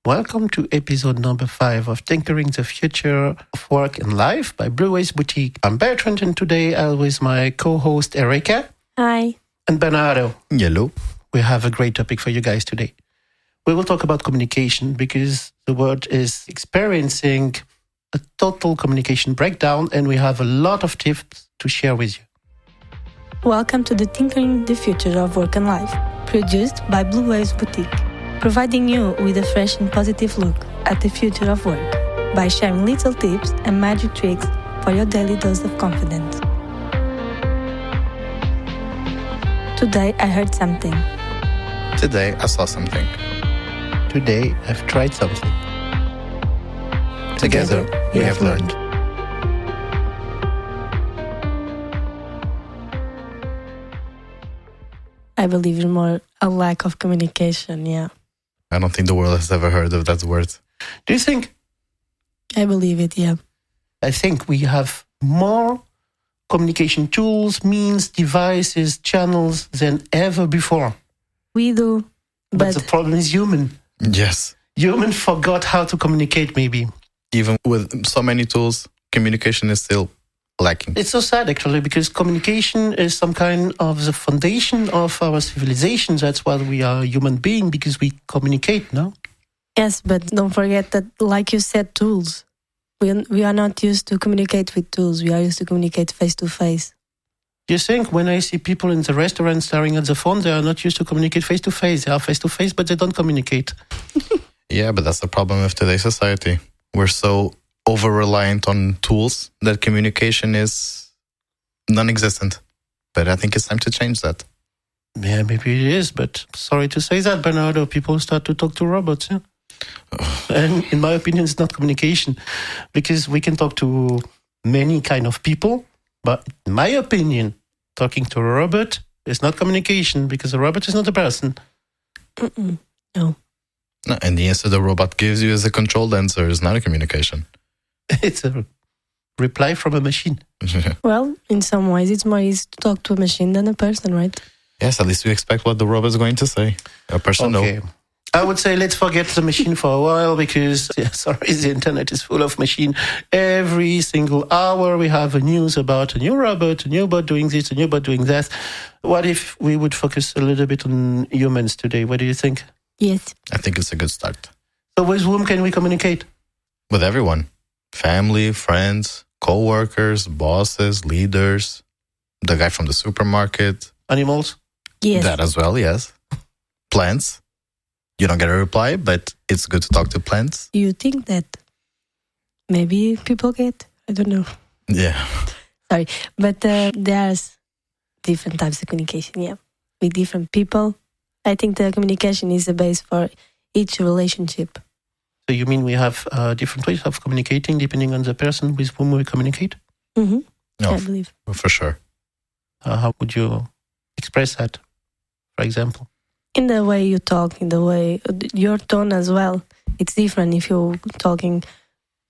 Welcome to episode number 5 of Tinkering the Future of Work and Life by Blue Ways Boutique. I'm Bertrand, and today I'm with my co-host Érica. Hi. And Bernardo. Hello. We have a great topic for you guys today. We will talk about communication because the world is experiencing a total communication breakdown, and we have a lot of tips to share with you. Welcome to the Tinkering the Future of Work and Life, produced by Blue Waves Boutique, providing you with a fresh and positive look at the future of work by sharing little tips and magic tricks for your daily dose of confidence. Today I heard something. Today I saw something. Today I've tried something. Together we have learned. I believe it's more a lack of communication, yeah. I don't think the world has ever heard of that word. Do you think? I believe it, yeah. I think we have more communication tools, means, devices, channels than ever before. We do, But the problem is human. Yes. Human forgot how to communicate, maybe. Even with so many tools, communication is still lacking. It's so sad, actually, because communication is some kind of the foundation of our civilization. That's why we are human beings, because we communicate, no? Yes, but don't forget that, like you said, tools. We are not used to communicate with tools. We are used to communicate face to face. You think when I see people in the restaurant staring at the phone, they are not used to communicate face to face. They are face to face, but they don't communicate. Yeah, but that's the problem with today's society. We're so over-reliant on tools that communication is non-existent. But I think it's time to change that. Yeah, maybe it is, but sorry to say that, Bernardo, people start to talk to robots, yeah? And in my opinion, it's not communication, because we can talk to many kind of people, but in my opinion, talking to a robot is not communication, because a robot is not a person. No. No, and the answer the robot gives you is a controlled answer. It's not a communication. It's a reply from a machine. Well, in some ways, it's more easy to talk to a machine than a person, right? Yes, at least we expect what the robot is going to say. A person, Okay. no. I would say let's forget the machine for a while, because, the internet is full of machine. Every single hour we have a news about a new robot, a new bot doing this, a new bot doing that. What if we would focus a little bit on humans today? What do you think? Yes. I think it's a good start. So with whom can we communicate? With everyone. Family, friends, co-workers, bosses, leaders, the guy from the supermarket. Animals? Yes. That as well, yes. Plants. You don't get a reply, but it's good to talk to plants. You think that maybe people get? I don't know. Yeah. Sorry. But there's different types of communication, yeah. With different people. I think the communication is the base for each relationship. So you mean we have different ways of communicating depending on the person with whom we communicate? Mm-hmm. No, I believe. for sure. How would you express that, for example? In the way you talk, in the way, your tone as well. It's different if you're talking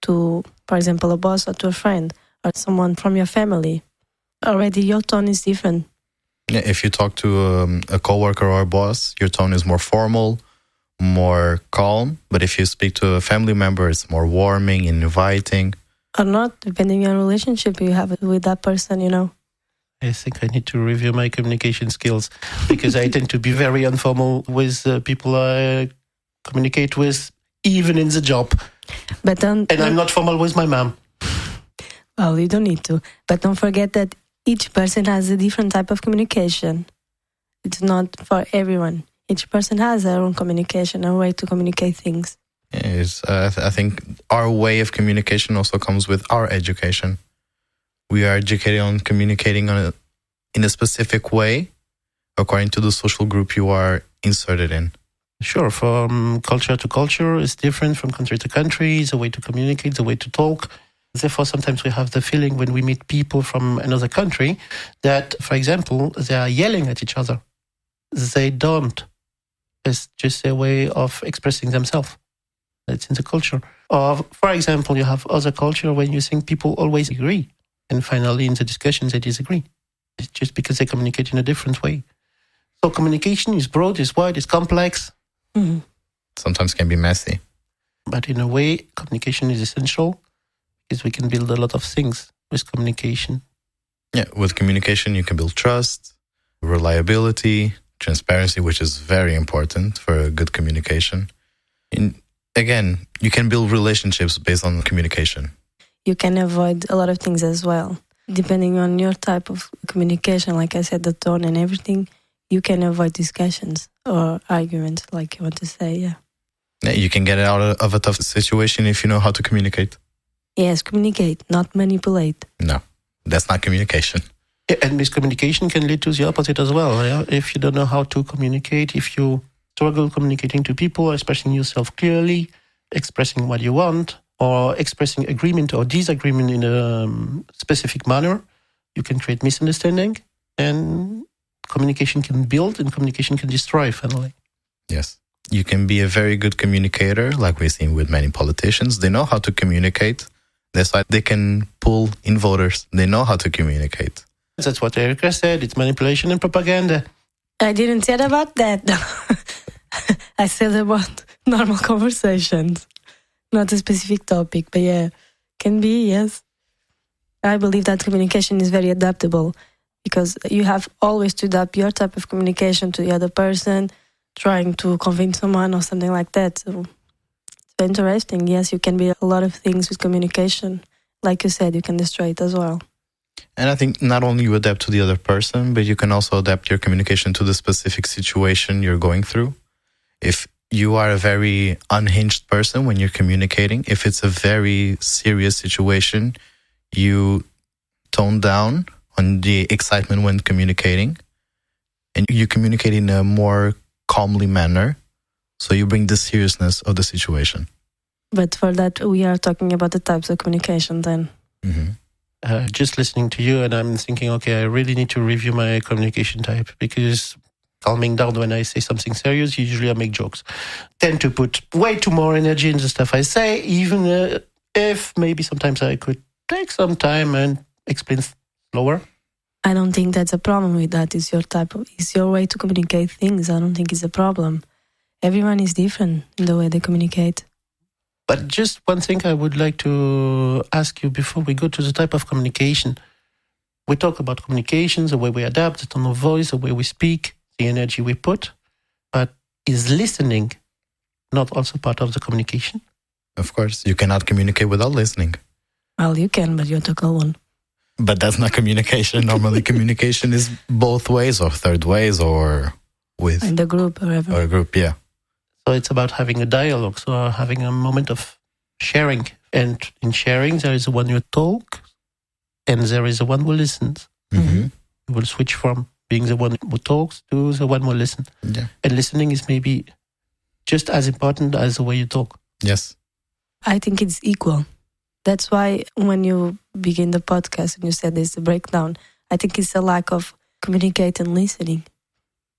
to, for example, a boss or to a friend or someone from your family. Already your tone is different. Yeah, if you talk to a coworker or a boss, your tone is more formal, more calm. But if you speak to a family member, it's more warming, inviting. Or not, depending on relationship you have with that person, you know. I think I need to review my communication skills, because I tend to be very informal with people I communicate with, even in the job. But And I'm not formal with my mom. well, you don't need to. But don't forget that each person has a different type of communication. It's not for everyone. Each person has their own communication, a way to communicate things. Yes, I think our way of communication also comes with our education. We are educated on communicating in a specific way according to the social group you are inserted in. Sure, from culture to culture, it's different from country to country, the way to communicate, the way to talk. Therefore, sometimes we have the feeling when we meet people from another country that, for example, they are yelling at each other. They don't. It's just their way of expressing themselves. It's in the culture. Or, for example, you have other culture when you think people always agree. And finally, in the discussions, they disagree. It's just because they communicate in a different way. So communication is broad, is wide, is complex. Mm-hmm. Sometimes can be messy. But in a way, communication is essential because we can build a lot of things with communication. Yeah, with communication, you can build trust, reliability, transparency, which is very important for a good communication. And again, you can build relationships based on communication. You can avoid a lot of things as well. Depending on your type of communication, like I said, the tone and everything, you can avoid discussions or arguments, like you want to say, yeah. Yeah, you can get out of a tough situation if you know how to communicate. Yes, communicate, not manipulate. No, that's not communication. Yeah, and miscommunication can lead to the opposite as well. Yeah? If you don't know how to communicate, if you struggle communicating to people, expressing yourself clearly, expressing what you want, or expressing agreement or disagreement in a specific manner, you can create misunderstanding, and communication can build and communication can destroy finally. Yes. You can be a very good communicator, like we've seen with many politicians. They know how to communicate. That's why they can pull in voters. They know how to communicate. That's what Érica said. It's manipulation and propaganda. I didn't say about that. I said about normal conversations. Not a specific topic, but yeah, can be, yes. I believe that communication is very adaptable because you have always to adapt your type of communication to the other person, trying to convince someone or something like that. So it's interesting. Yes, you can be a lot of things with communication. Like you said, you can destroy it as well. And I think not only you adapt to the other person, but you can also adapt your communication to the specific situation you're going through. If you are a very unhinged person when you're communicating, if it's a very serious situation, you tone down on the excitement when communicating, and you communicate in a more calmly manner, so you bring the seriousness of the situation. But for that, we are talking about the types of communication then. Mm-hmm. Just listening to you, and I'm thinking, okay, I really need to review my communication type, because calming down when I say something serious, usually I make jokes. Tend to put way too more energy in the stuff I say, even if maybe sometimes I could take some time and explain slower. I don't think that's a problem with that. It's your type of, it's your way to communicate things. I don't think it's a problem. Everyone is different in the way they communicate. But just one thing I would like to ask you before we go to the type of communication. We talk about communications, the way we adapt, the tone of voice, the way we speak, the energy we put. But is listening not also part of the communication? Of course, you cannot communicate without listening. Well, you can, but you're talking one. But that's not communication. Normally, communication is both ways or third ways or with... In the group or whatever. Or a group, yeah. So it's about having a dialogue, so having a moment of sharing. And in sharing, there is one who talks and there is the one who listens. Mm-hmm. You will switch from being the one who talks to the one who listens. Yeah. And listening is maybe just as important as the way you talk. Yes. I think it's equal. That's why when you begin the podcast and you said there's a breakdown, I think it's a lack of communicate and listening.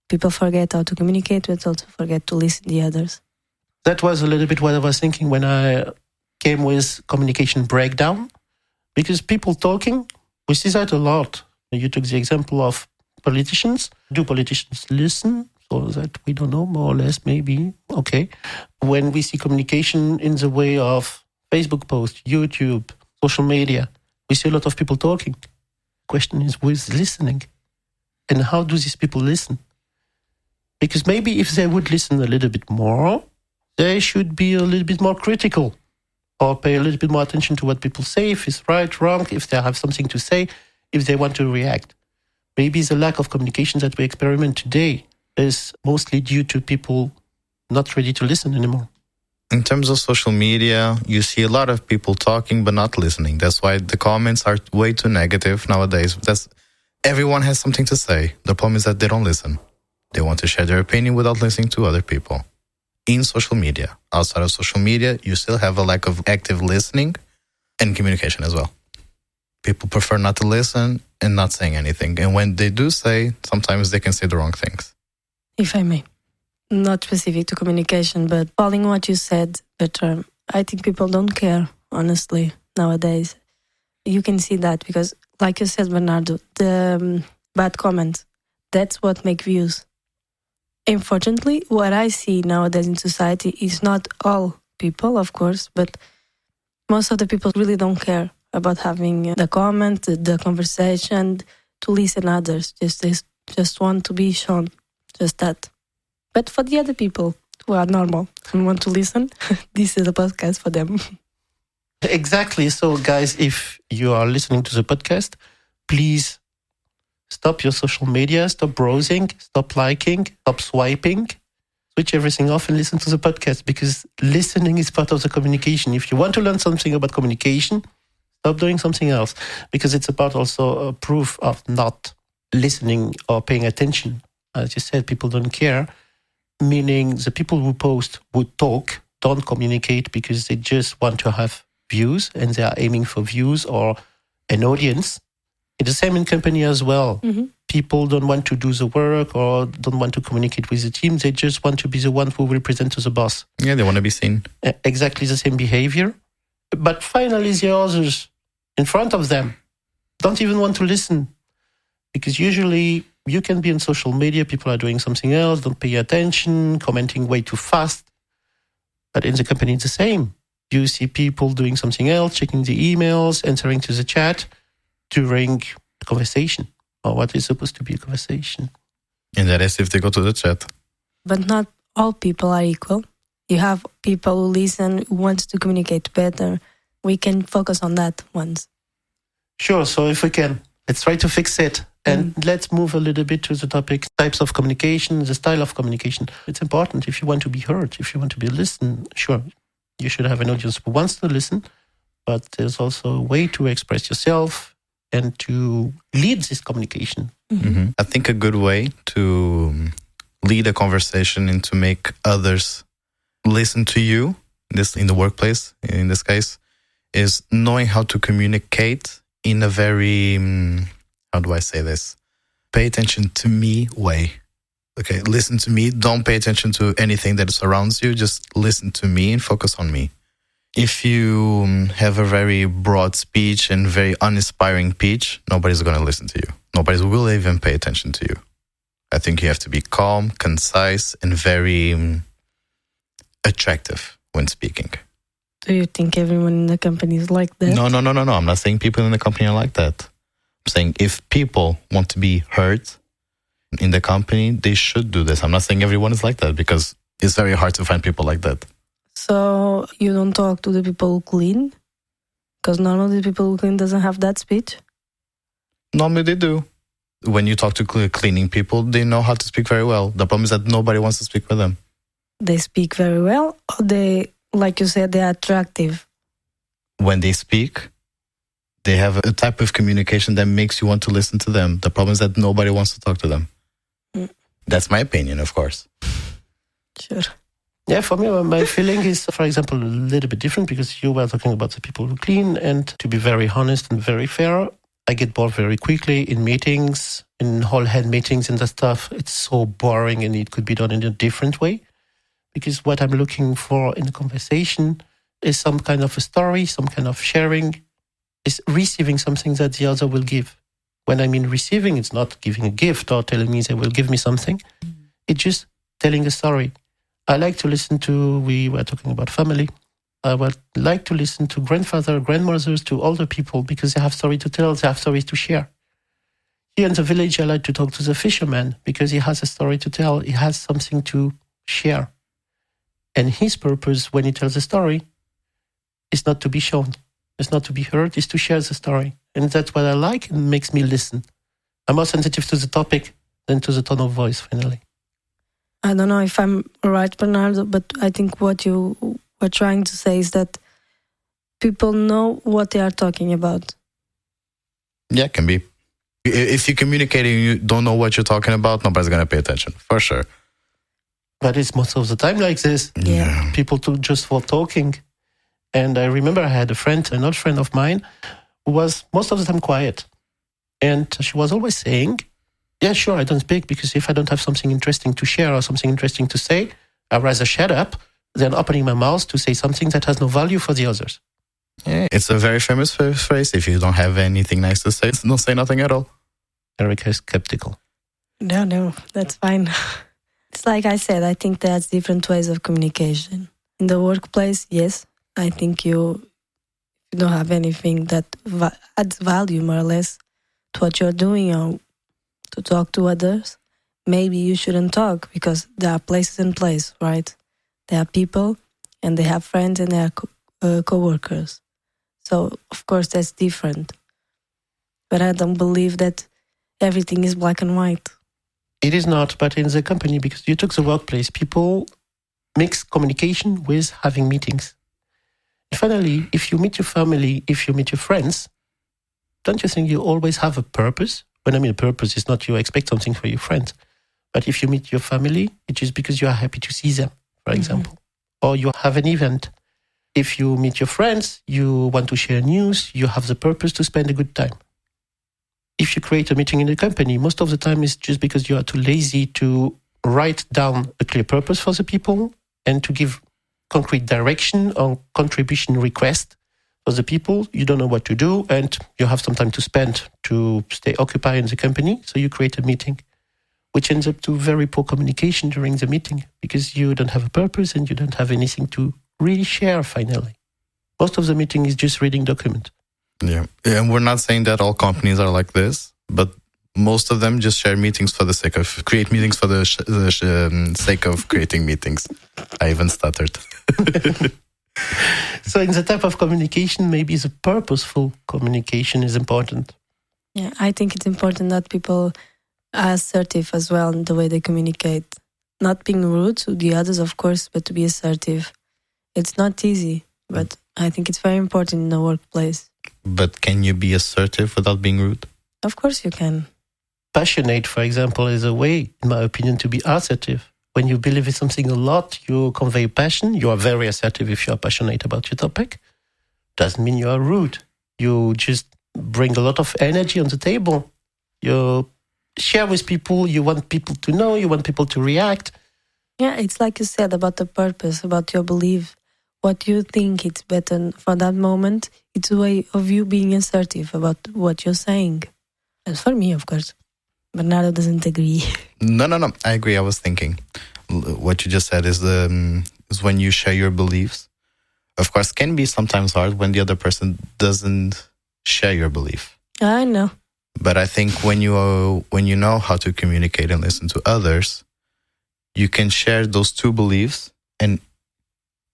People forget how to communicate, but also forget to listen to the others. That was a little bit what I was thinking when I came with communication breakdown. Because people talking, we see that a lot. You took the example of politicians. Do politicians listen? So that we don't know, more or less, maybe. Okay. When we see communication in the way of Facebook posts, YouTube, social media, we see a lot of people talking. The question is, who is listening? And how do these people listen? Because maybe if they would listen a little bit more, they should be a little bit more critical or pay a little bit more attention to what people say, if it's right, wrong, if they have something to say, if they want to react. Maybe the lack of communication that we experiment today is mostly due to people not ready to listen anymore. In terms of social media, you see a lot of people talking but not listening. That's why the comments are way too negative nowadays. Everyone has something to say. The problem is that they don't listen. They want to share their opinion without listening to other people. In social media, outside of social media, you still have a lack of active listening and communication as well. People prefer not to listen and not saying anything. And when they do say, sometimes they can say the wrong things. If I may, not specific to communication, but following what you said, Bertrand, I think people don't care, honestly, nowadays. You can see that because, like you said, Bernardo, the bad comments, that's what make views. Unfortunately, what I see nowadays in society is not all people, of course, but most of the people really don't care about having the comment, the conversation, to listen others. They just want to be shown, just that. But for the other people who are normal and want to listen, this is a podcast for them. Exactly. So, guys, if you are listening to the podcast, please stop your social media, stop browsing, stop liking, stop swiping, switch everything off and listen to the podcast, because listening is part of the communication. If you want to learn something about communication, stop doing something else, because it's about also a proof of not listening or paying attention. As you said, people don't care, meaning the people who post, who talk, don't communicate because they just want to have views and they are aiming for views or an audience. It's the same in company as well. Mm-hmm. People don't want to do the work or don't want to communicate with the team. They just want to be the one who will present to the boss. Yeah, they want to be seen. Exactly the same behavior. But finally, the others in front of them don't even want to listen. Because usually you can be on social media, people are doing something else, don't pay attention, commenting way too fast. But in the company, it's the same. You see people doing something else, checking the emails, answering to the chat during the conversation, or what is supposed to be a conversation. And that is if they go to the chat. But not all people are equal. You have people who listen, who want to communicate better. We can focus on that once. Sure, so if we can, let's try to fix it. And let's move a little bit to the topic, types of communication, the style of communication. It's important. If you want to be heard, if you want to be listened, sure, you should have an audience who wants to listen, but there's also a way to express yourself and to lead this communication. Mm-hmm. I think a good way to lead a conversation and to make others listen to you, this in the workplace, in this case, is knowing how to communicate in a very, how do I say this? Pay attention to me way. Okay, listen to me. Don't pay attention to anything that surrounds you. Just listen to me and focus on me. If you have a very broad speech and very uninspiring speech, nobody's going to listen to you. Nobody will even pay attention to you. I think you have to be calm, concise, and very attractive when speaking. Do you think everyone in the company is like that? No. I'm not saying people in the company are like that. I'm saying if people want to be heard in the company, they should do this. I'm not saying everyone is like that, because it's very hard to find people like that. So you don't talk to the people who clean? Because normally the people who clean doesn't have that speech? Normally they do. When you talk to cleaning people, they know how to speak very well. The problem is that nobody wants to speak with them. They speak very well, or they, like you said, they're attractive? When they speak, they have a type of communication that makes you want to listen to them. The problem is that nobody wants to talk to them. That's my opinion, of course. Sure. Yeah, for me, my feeling is, for example, a little bit different, because you were talking about the people who clean, and to be very honest and very fair, I get bored very quickly in meetings, in whole-head meetings and that stuff. It's so boring, and it could be done in a different way, because what I'm looking for in a conversation is some kind of a story, some kind of sharing, is receiving something that the other will give. When I mean receiving, it's not giving a gift or telling me they will give me something. It's just telling a story. I like to listen to, we were talking about family. I would like to listen to grandfather, grandmothers, to older people, because they have stories to tell, they have stories to share. Here in the village, I like to talk to the fisherman, because he has a story to tell, he has something to share. And his purpose when he tells a story is not to be shown, it's not to be heard, it's to share the story. And that's what I like, and makes me listen. I'm more sensitive to the topic than to the tone of voice, finally. I don't know if I'm right, Bernardo, but I think what you were trying to say is that people know what they are talking about. Yeah, it can be. If you communicate and you don't know what you're talking about, nobody's going to pay attention, for sure. But it's most of the time like this. Yeah. People just for talking. And I remember I had a friend, an old friend of mine, who was most of the time quiet. And she was always saying, yeah, sure, I don't speak, because if I don't have something interesting to share or something interesting to say, I'd rather shut up than opening my mouth to say something that has no value for the others. Yeah, it's a very famous phrase. If you don't have anything nice to say, don't say nothing at all. Érica is skeptical. No, that's fine. It's like I said, I think there's different ways of communication. In the workplace, yes, I think you don't have anything that adds value more or less to what you're doing or to talk to others, maybe you shouldn't talk because there are places and places, right? There are people and they have friends and they are co-workers. So, of course, that's different. But I don't believe that everything is black and white. It is not, but in the company, because you took the workplace, people mix communication with having meetings. And finally, if you meet your family, if you meet your friends, don't you think you always have a purpose? When I mean a purpose, it's not you expect something for your friends. But if you meet your family, it is because you are happy to see them, for example. Or you have an event. If you meet your friends, you want to share news, you have the purpose to spend a good time. If you create a meeting in a company, most of the time it's just because you are too lazy to write down a clear purpose for the people and to give concrete direction or contribution request for the people. You don't know what to do and you have some time to spend to stay occupied in the company. So you create a meeting, which ends up to very poor communication during the meeting because you don't have a purpose and you don't have anything to really share finally. Most of the meeting is just reading document. Yeah, and we're not saying that all companies are like this, but most of them just share meetings for the sake of create meetings for the sake of creating meetings. I even stuttered. So in the type of communication, maybe the purposeful communication is important. Yeah, I think it's important that people are assertive as well in the way they communicate. Not being rude to the others, of course, but to be assertive. It's not easy, but I think it's very important in the workplace. But can you be assertive without being rude? Of course you can. Passionate, for example, is a way, in my opinion, to be assertive. When you believe in something a lot, you convey passion. You are very assertive if you are passionate about your topic. Doesn't mean you are rude. You just bring a lot of energy on the table. You share with people. You want people to know. You want people to react. Yeah, it's like you said about the purpose, about your belief. What you think it's better for that moment, it's a way of you being assertive about what you're saying. And for me, of course. Bernardo doesn't agree. No. I agree. I was thinking what you just said is when you share your beliefs. Of course, can be sometimes hard when the other person doesn't share your belief. I know. But I think when you know how to communicate and listen to others, you can share those two beliefs and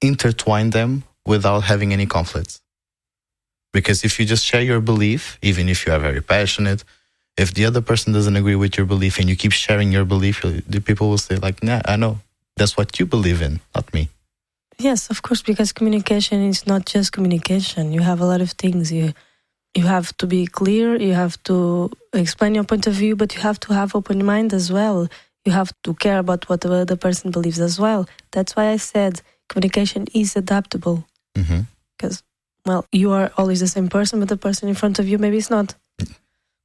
intertwine them without having any conflicts. Because if you just share your belief, even if you are very passionate, if the other person doesn't agree with your belief and you keep sharing your belief, the people will say like, nah, I know. That's what you believe in, not me. Yes, of course, because communication is not just communication. You have a lot of things. You have to be clear, you have to explain your point of view, but you have to have open mind as well. You have to care about what the other person believes as well. That's why I said communication is adaptable. Because, well, you are always the same person, but the person in front of you maybe is not.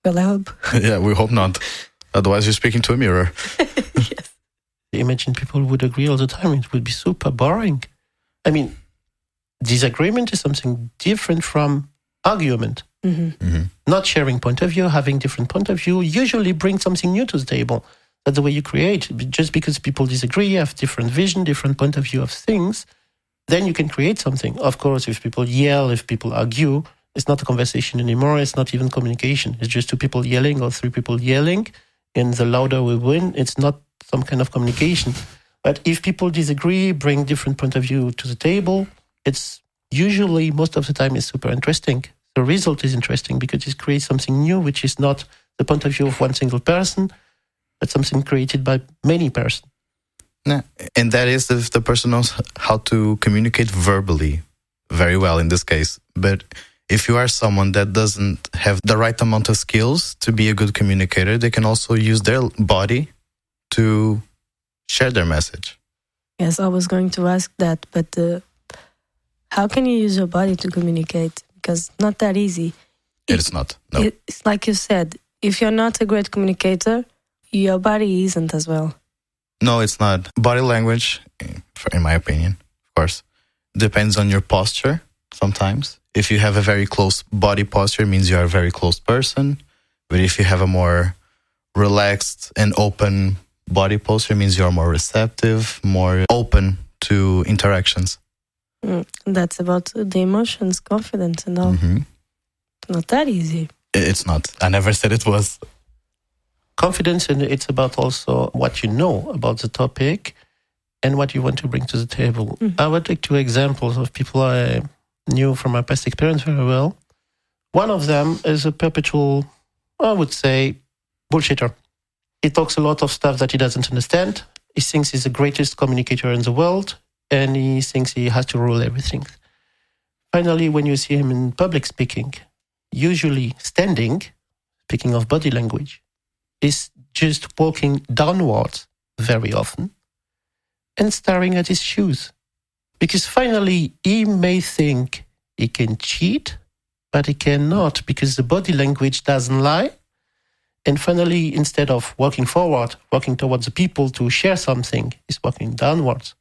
Well, I hope. Yeah, we hope not. Otherwise, you're speaking to a mirror. Yes. Imagine people would agree all the time. It would be super boring. I mean, disagreement is something different from argument. Not sharing point of view, having different point of view, usually brings something new to the table. That's the way you create. Just because people disagree, have different vision, different point of view of things, then you can create something. Of course, if people yell, if people argue, it's not a conversation anymore. It's not even communication. It's just two people yelling or three people yelling. And the louder we win, it's not some kind of communication. But if people disagree, bring different point of view to the table, it's usually, most of the time, it's super interesting. The result is interesting because it creates something new, which is not the point of view of one single person, but something created by many persons. Yeah. And that is if the person knows how to communicate verbally very well in this case. But if you are someone that doesn't have the right amount of skills to be a good communicator, they can also use their body to share their message. Yes, I was going to ask that, but how can you use your body to communicate? Because it's not that easy. It's not. No. It's like you said, if you're not a great communicator, your body isn't as well. No, it's not. Body language, in my opinion, of course, depends on your posture sometimes. If you have a very close body posture, it means you are a very close person. But if you have a more relaxed and open body posture, it means you are more receptive, more open to interactions. That's about the emotions, confidence and all. Not that easy. It's not. I never said it was. Confidence, and it's about also what you know about the topic and what you want to bring to the table. I would take 2 examples of people I knew from my past experience very well. One of them is a perpetual, I would say, bullshitter. He talks a lot of stuff that he doesn't understand. He thinks he's the greatest communicator in the world, and he thinks he has to rule everything. Finally, when you see him in public speaking, usually standing, speaking of body language, is just walking downwards very often and staring at his shoes. Because finally, he may think he can cheat, but he cannot, because the body language doesn't lie. And finally, instead of walking forward, walking towards the people to share something, he's walking downwards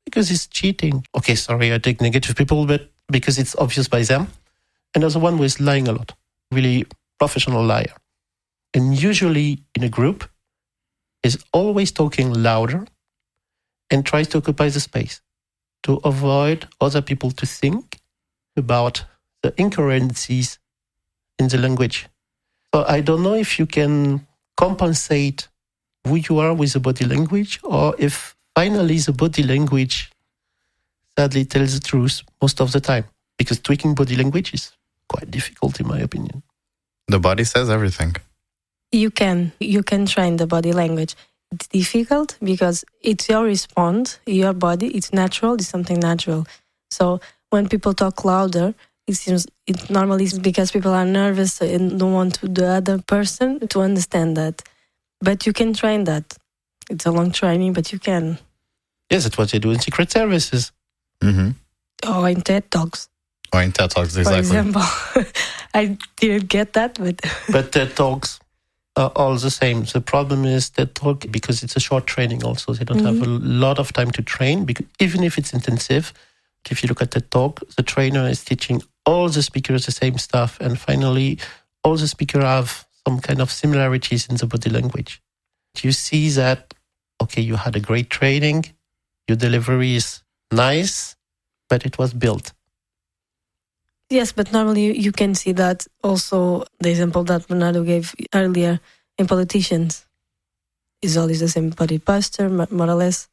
because he's cheating. Okay, sorry, I take negative people, but because it's obvious by them. Another one was lying a lot, really professional liar. And usually in a group, is always talking louder and tries to occupy the space to avoid other people to think about the incoherencies in the language. So I don't know if you can compensate who you are with the body language, or if finally the body language sadly tells the truth most of the time. Because tweaking body language is quite difficult in my opinion. The body says everything. You can train the body language. It's difficult because it's your response, your body, it's natural, it's something natural. So when people talk louder, it seems it normally is because people are nervous and don't want the other person to understand that. But you can train that. It's a long training, but you can. Yes, that's what they do in secret services. Or in TED Talks. Or in TED Talks, exactly. For example. I didn't get that, but... But TED Talks are all the same. The problem is TED Talk, because it's a short training also, they don't have a lot of time to train, because even if it's intensive. If you look at TED Talk, the trainer is teaching all the speakers the same stuff. And finally, all the speakers have some kind of similarities in the body language. You see that, okay, you had a great training, your delivery is nice, but it was built. Yes, but normally you can see that also the example that Bernardo gave earlier in politicians is always the same body posture, more or less.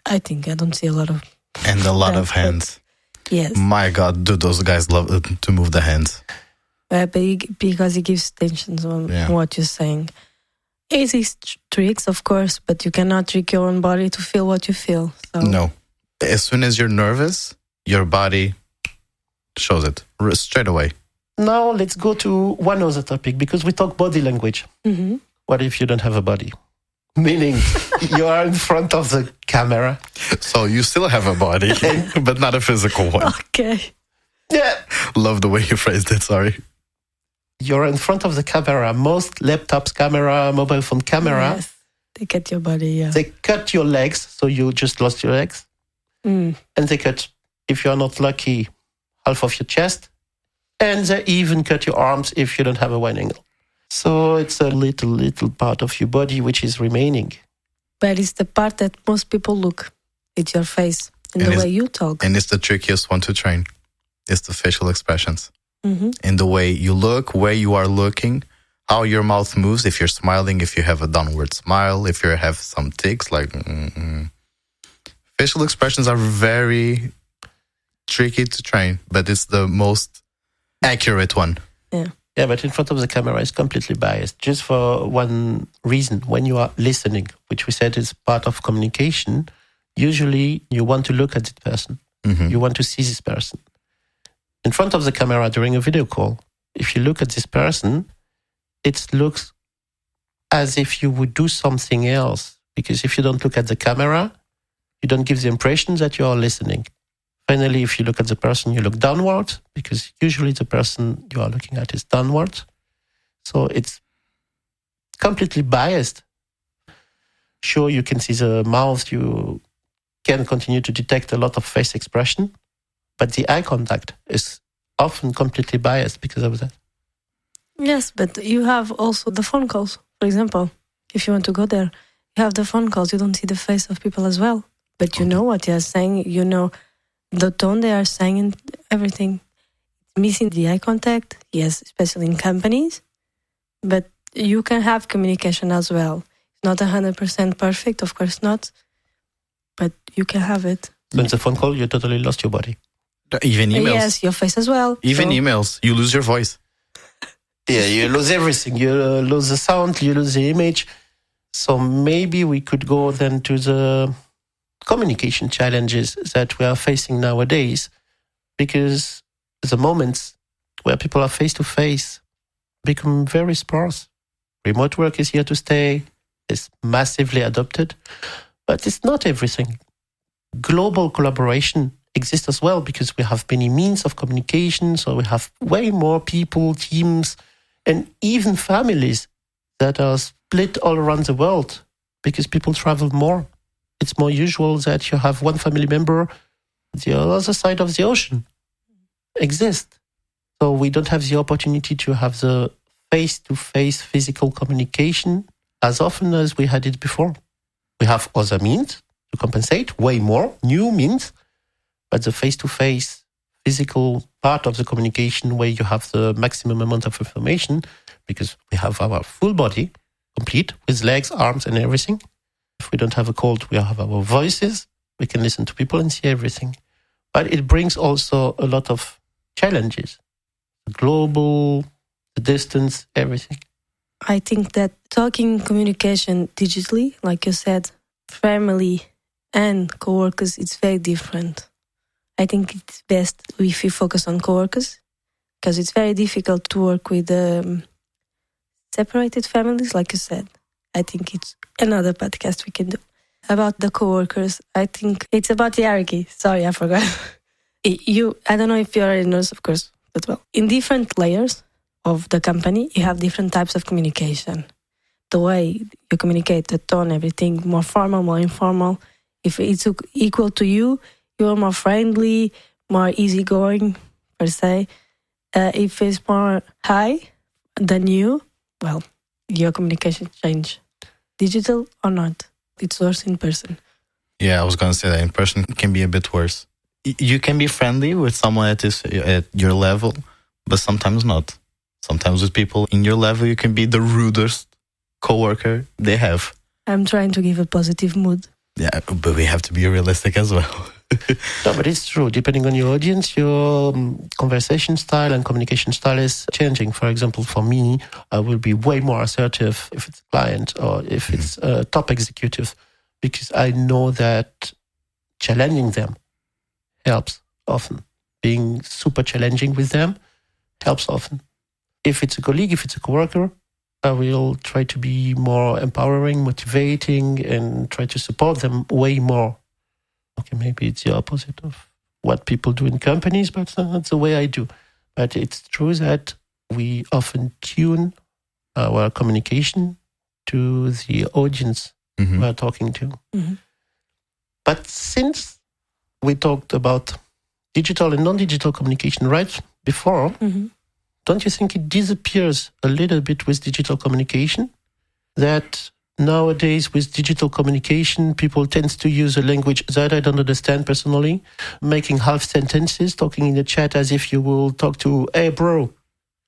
I think I don't see a lot of... And a lot of hands. Yes. My God, do those guys love to move the hands. Because it gives tension on what you're saying. Easy tricks, of course, but you cannot trick your own body to feel what you feel. So. No. As soon as you're nervous, your body shows it straight away. Now let's go to one other topic, because we talk body language. What if you don't have a body? Meaning you are in front of the camera. So you still have a body, but not a physical one. Okay. Yeah. Love the way you phrased it, sorry. You're in front of the camera. Most laptops camera, mobile phone camera. Yes. They cut your body, They cut your legs, so you just lost your legs. And they cut, if you're not lucky, half of your chest. And they even cut your arms if you don't have a wide angle. So it's a little part of your body which is remaining. But it's the part that most people look. It's your face and the way you talk. And it's the trickiest one to train. It's the facial expressions. And the way you look, where you are looking, how your mouth moves, if you're smiling, if you have a downward smile, if you have some tics, like... Facial expressions are very tricky to train, but it's the most accurate one. Yeah, but in front of the camera is completely biased. Just for one reason, when you are listening, which we said is part of communication, usually you want to look at this person. You want to see this person. In front of the camera during a video call, if you look at this person, it looks as if you would do something else. Because if you don't look at the camera, you don't give the impression that you are listening. Finally, if you look at the person, you look downward, because usually the person you are looking at is downward. So it's completely biased. Sure, you can see the mouth, you can continue to detect a lot of face expression, but the eye contact is often completely biased because of that. Yes, but you have also the phone calls, for example. If you want to go there, you have the phone calls. You don't see the face of people as well. But you know what you're saying. You know the tone they are saying and everything. Missing the eye contact, yes, especially in companies. But you can have communication as well. It's not 100% perfect, of course not. But you can have it. So in the phone call, you totally lost your body. Even emails. Yes, your face as well. Even emails. You lose your voice. Yeah, you lose everything. You lose the sound, you lose the image. So maybe we could go then to the communication challenges that we are facing nowadays, because the moments where people are face-to-face become very sparse. Remote work is here to stay. It's massively adopted, but it's not everything. Global collaboration exists as well, because we have many means of communication, so we have way more people, teams, and even families that are split all around the world because people travel more. It's more usual that you have one family member the other side of the ocean exist. So we don't have the opportunity to have the face-to-face physical communication as often as we had it before. We have other means to compensate, way more, new means, but the face-to-face physical part of the communication where you have the maximum amount of information, because we have our full body complete with legs, arms and everything. If we don't have a cold, we have our voices. We can listen to people and see everything. But it brings also a lot of challenges. The global, the distance, everything. I think that talking communication digitally, like you said, family and coworkers, it's very different. I think it's best if you focus on coworkers, because it's very difficult to work with separated families, like you said. I think it's another podcast we can do about the coworkers. I think it's about the hierarchy. Sorry, I forgot. I don't know if you already know, of course, but well, in different layers of the company, you have different types of communication. The way you communicate, the tone, everything, more formal, more informal. If it's equal to you, you're more friendly, more easygoing, per se. If it's more high than you, well, your communication change. Digital or not, it's worse in person. Yeah, I was going to say that in person can be a bit worse. You can be friendly with someone that is at your level, but sometimes not. Sometimes with people in your level, you can be the rudest coworker they have. I'm trying to give a positive mood. Yeah, but we have to be realistic as well. No, but it's true. Depending on your audience, your conversation style and communication style is changing. For example, for me, I will be way more assertive if it's a client or if it's a top executive, because I know that challenging them helps often. Being super challenging with them helps often. If it's a colleague, if it's a coworker, I will try to be more empowering, motivating, and try to support them way more. Okay, maybe it's the opposite of what people do in companies, but that's the way I do. But it's true that we often tune our communication to the audience we're talking to. Mm-hmm. But since we talked about digital and non-digital communication right before, don't you think it disappears a little bit with digital communication? That nowadays with digital communication, people tend to use a language that I don't understand personally, making half sentences, talking in the chat as if you will talk to, hey, bro.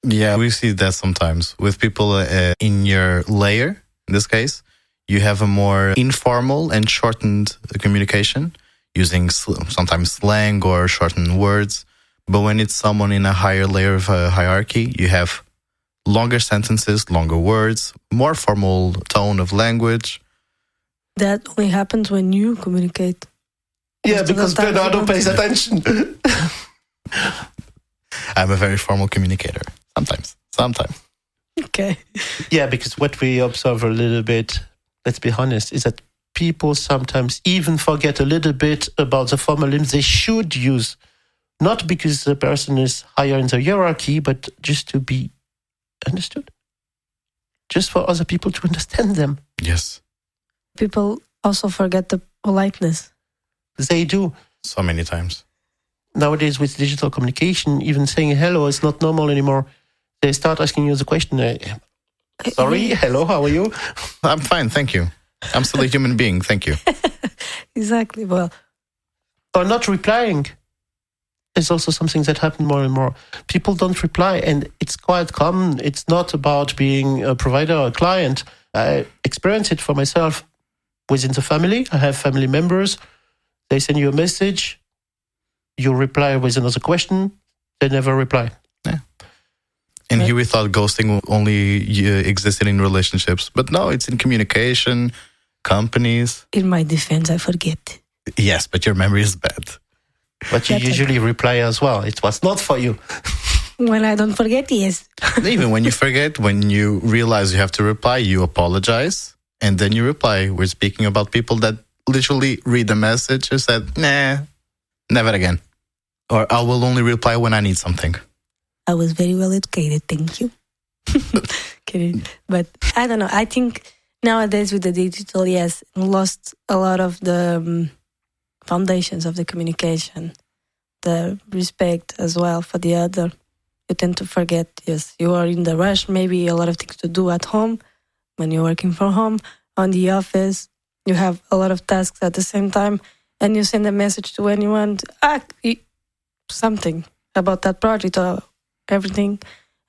Yeah, we see that sometimes with people in your layer. In this case, you have a more informal and shortened communication using sometimes slang or shortened words. But when it's someone in a higher layer of a hierarchy, you have longer sentences, longer words, more formal tone of language. That only happens when you communicate. Yeah, because Bernardo pays attention. I'm a very formal communicator. Sometimes. Okay. Yeah, because what we observe a little bit, let's be honest, is that people sometimes even forget a little bit about the formal names they should use. Not because the person is higher in the hierarchy, but just to be understood. Just for other people to understand them. Yes. People also forget the politeness. They do. So many times. Nowadays with digital communication, even saying hello is not normal anymore. They start asking you the question, sorry, hello, how are you? I'm fine, thank you. I'm still a human being, thank you. Exactly, well. Or not replying. is also something that happens more and more. People don't reply, and it's quite common. It's not about being a provider or a client. I experience it for myself within the family. I have family members. They send you a message. You reply with another question. They never reply. Yeah. And here we thought ghosting only existed in relationships. But no, it's in communication, companies. In my defense, I forget. Yes, but your memory is bad. But you usually reply as well. It was not for you. When I don't forget, yes. Even when you forget, when you realize you have to reply, you apologize. And then you reply. We're speaking about people that literally read the message and said, nah, never again. Or I will only reply when I need something. I was very well educated, thank you. Kidding. But I don't know. I think nowadays with the digital, yes, lost a lot of the foundations of the communication, the respect as well for the other. You tend to forget, yes, you are in the rush, maybe a lot of things to do at home, when you're working from home, on the office, you have a lot of tasks at the same time, and you send a message to anyone, something about that project or everything,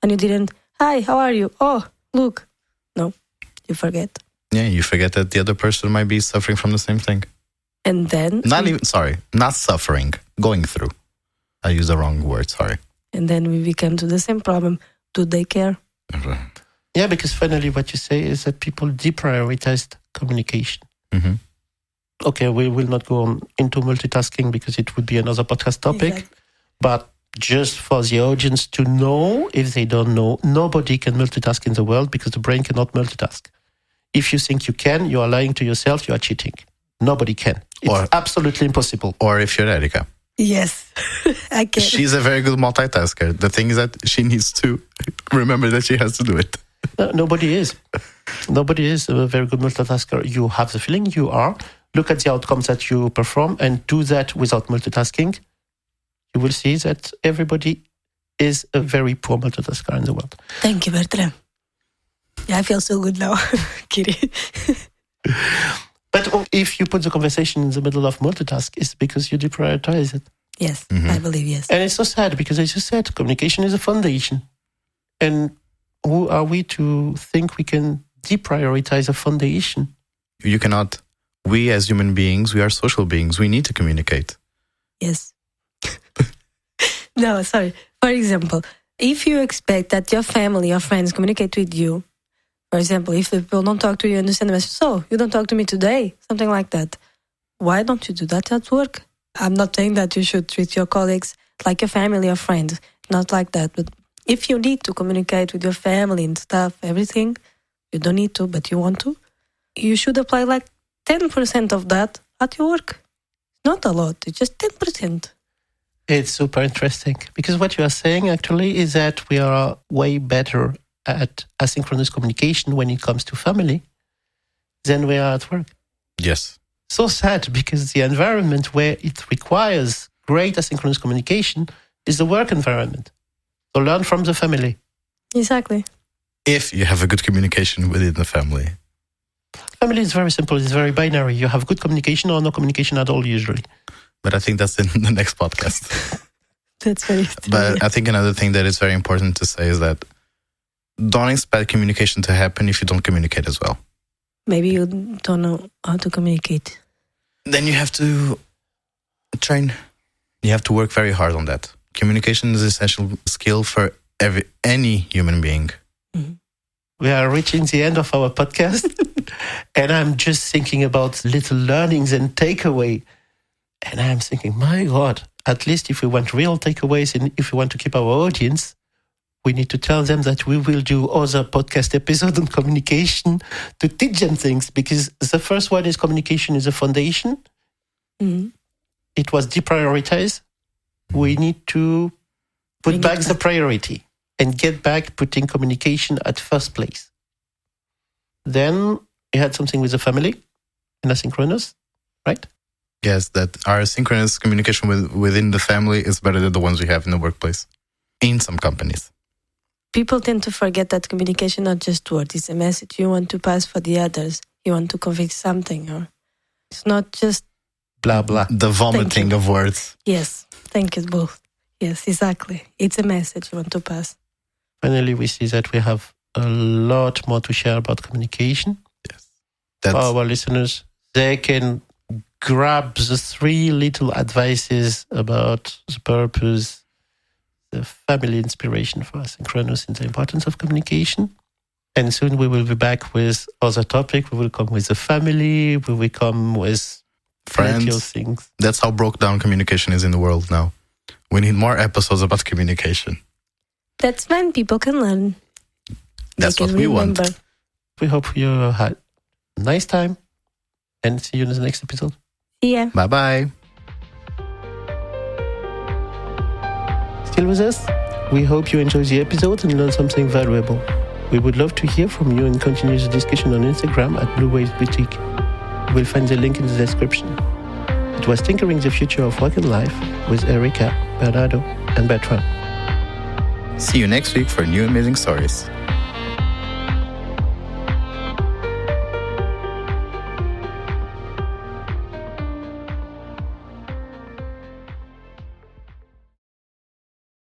and you didn't, hi, how are you? Oh, look. No, you forget. Yeah, you forget that the other person might be suffering from the same thing. And then... not suffering, going through. I used the wrong word, sorry. And then we become to the same problem. Do they care? Yeah, because finally what you say is that people deprioritized communication. Mm-hmm. Okay, we will not go on into multitasking because it would be another podcast topic. Exactly. But just for the audience to know, if they don't know, nobody can multitask in the world because the brain cannot multitask. If you think you can, you are lying to yourself, you are cheating. Nobody can. It's absolutely impossible. Or if you're Érica. Yes, I can. She's a very good multitasker. The thing is that she needs to remember that she has to do it. No, nobody is. Nobody is a very good multitasker. You have the feeling you are. Look at the outcomes that you perform and do that without multitasking. You will see that everybody is a very poor multitasker in the world. Thank you, Bertrand. Yeah, I feel so good now. Kidding. But if you put the conversation in the middle of multitask, it's because you deprioritize it. Yes, I believe, yes. And it's so sad because, as you said, communication is a foundation. And who are we to think we can deprioritize a foundation? You cannot. We as human beings, we are social beings. We need to communicate. Yes. No, sorry. For example, if you expect that your family or friends communicate with you, for example, if people don't talk to you and you send a message, so you don't talk to me today, something like that. Why don't you do that at work? I'm not saying that you should treat your colleagues like your family or friends, not like that. But if you need to communicate with your family and stuff, everything, you don't need to, but you want to, you should apply like 10% of that at your work. Not a lot, it's just 10%. It's super interesting because what you are saying actually is that we are way better at asynchronous communication when it comes to family than we are at work. Yes. So sad because the environment where it requires great asynchronous communication is the work environment. So learn from the family. Exactly. If you have a good communication within the family. Family is very simple. It's very binary. You have good communication or no communication at all usually. But I think that's in the next podcast. That's very true. But I think another thing that is very important to say is that don't expect communication to happen if you don't communicate as well. Maybe you don't know how to communicate. Then you have to train. You have to work very hard on that. Communication is an essential skill for any human being. Mm-hmm. We are reaching the end of our podcast. And I'm just thinking about little learnings and takeaway. And I'm thinking, my God, at least if we want real takeaways and if we want to keep our audience, we need to tell them that we will do other podcast episodes on communication to teach them things. Because the first one is communication is a foundation. Mm-hmm. It was deprioritized. We need to put back the priority and get back putting communication at first place. Then we had something with the family in asynchronous, right? Yes, that our synchronous communication within the family is better than the ones we have in the workplace, in some companies. People tend to forget that communication not just words. It's a message you want to pass for the others. You want to convey something. Or it's not just... Blah, blah. The vomiting of words. Yes, thank you both. Yes, exactly. It's a message you want to pass. Finally, we see that we have a lot more to share about communication. Yes. For our listeners, they can grab the 3 little advices about the purpose, the family inspiration for Asynchronous, and the importance of communication. And soon we will be back with other topic. We will come with the family. We will come with friends. Things. That's how broke down communication is in the world now. We need more episodes about communication. That's when people can learn. That's what we want. We hope you had a nice time and see you in the next episode. See ya. Bye-bye. Still with us? We hope you enjoyed the episode and learned something valuable. We would love to hear from you and continue the discussion on Instagram at Blue Waves Boutique. You will find the link in the description. It was Tinkering the Future of Work and Life with Érica, Bernardo, and Bertrand. See you next week for new amazing stories.